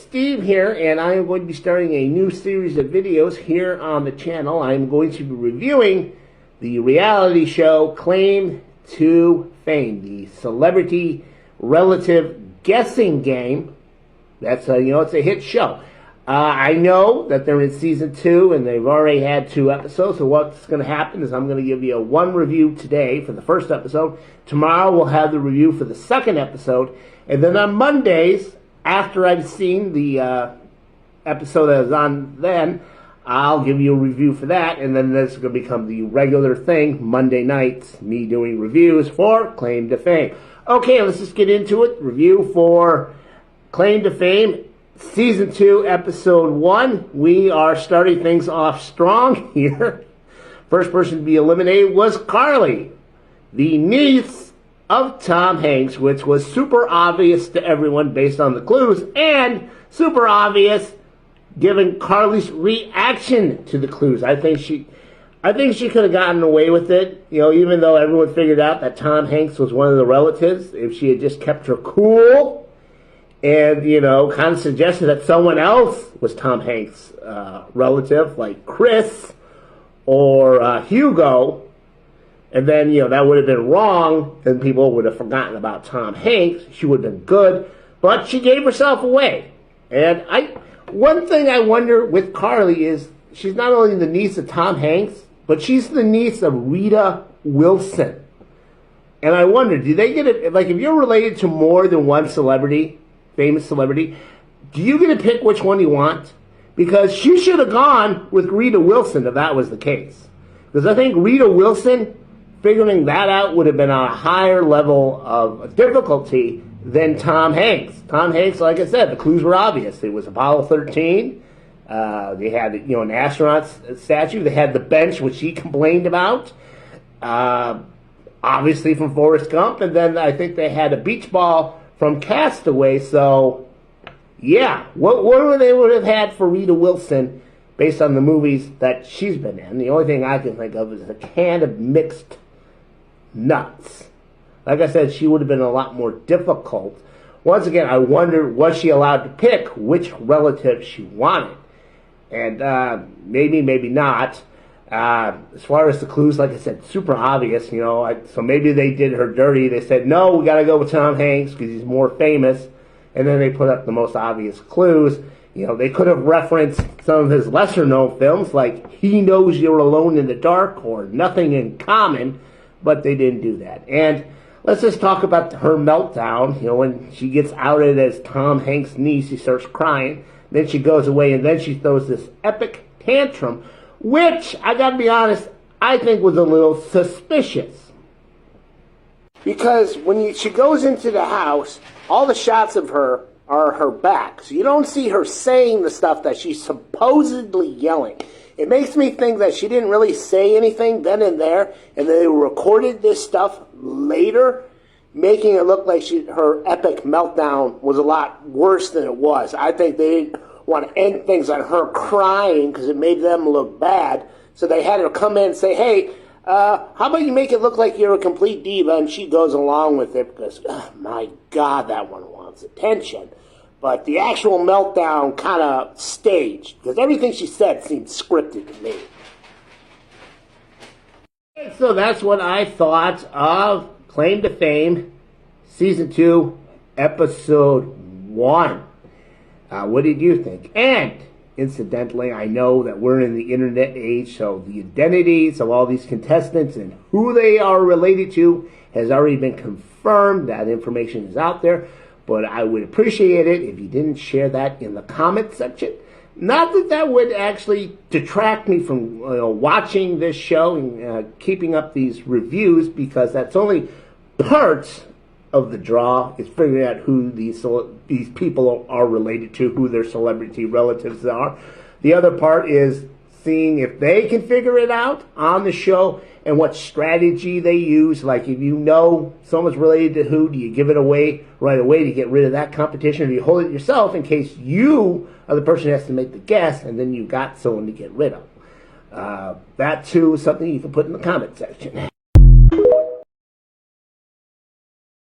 Steve here, and I am going to be starting a new series of videos here on the channel. I'm going to be reviewing the reality show Claim to Fame, the celebrity relative guessing game. That's it's a hit show. I know that they're in season 2, and they've already had 2 episodes. So what's going to happen is I'm going to give you one review today for the first episode. Tomorrow we'll have the review for the second episode, and then on Mondays, after I've seen the episode that is on then, I'll give you a review for that, and then this is going to become the regular thing, Monday nights, me doing reviews for Claim to Fame. Okay, let's just get into it. Review for Claim to Fame, Season 2, Episode 1. We are starting things off strong here. First person to be eliminated was Carly, the niece of Tom Hanks, which was super obvious to everyone based on the clues, and super obvious given Carly's reaction to the clues. I think she could have gotten away with it, even though everyone figured out that Tom Hanks was one of the relatives. If she had just kept her cool and, kind of suggested that someone else was Tom Hanks' relative, like Chris or Hugo, and then, that would have been wrong, and people would have forgotten about Tom Hanks. She would have been good, but she gave herself away. And one thing I wonder with Carly is she's not only the niece of Tom Hanks, but she's the niece of Rita Wilson. And I wonder, do they get it, like if you're related to more than one celebrity, famous celebrity, do you get to pick which one you want? Because she should have gone with Rita Wilson if that was the case. Because I think Rita Wilson, figuring that out would have been on a higher level of difficulty than Tom Hanks. Tom Hanks, like I said, the clues were obvious. It was Apollo 13. They had, an astronaut statue. They had the bench, which he complained about, obviously from Forrest Gump. And then I think they had a beach ball from Castaway. So, yeah, what would they would have had for Rita Wilson based on the movies that she's been in? The only thing I can think of is a can of mixed nuts. Like I said, she would have been a lot more difficult. Once again, I wonder, was she allowed to pick which relative she wanted? And maybe, maybe not. As far as the clues, like I said, super obvious, so maybe they did her dirty. They said, no, we got to go with Tom Hanks because he's more famous. And then they put up the most obvious clues. They could have referenced some of his lesser-known films, like He Knows You're Alone in the Dark or Nothing in Common, but they didn't do that. And let's just talk about her meltdown. When she gets outed as Tom Hanks' niece, she starts crying. Then she goes away, and then she throws this epic tantrum, which, I gotta be honest, I think was a little suspicious. Because when she goes into the house, all the shots of her are her back. So you don't see her saying the stuff that she's supposedly yelling. It makes me think that she didn't really say anything then and there, and they recorded this stuff later, making it look like her epic meltdown was a lot worse than it was. I think they didn't want to end things on her crying because it made them look bad, so they had her come in and say, hey, how about you make it look like you're a complete diva, and she goes along with it because, my God, that one wants attention. But the actual meltdown kind of staged, because everything she said seemed scripted to me. So that's what I thought of Claim to Fame, Season 2, Episode 1. What did you think? And, incidentally, I know that we're in the internet age, so the identities of all these contestants and who they are related to has already been confirmed. That information is out there. But I would appreciate it if you didn't share that in the comment section. Not that that would actually detract me from watching this show and keeping up these reviews, because that's only part of the draw, is figuring out who these people are related to, who their celebrity relatives are. The other part is seeing if they can figure it out on the show and what strategy they use. Like, if someone's related to who, do you give it away right away to get rid of that competition, or do you hold it yourself in case you are the person who has to make the guess and then you got someone to get rid of? That too is something you can put in the comment section.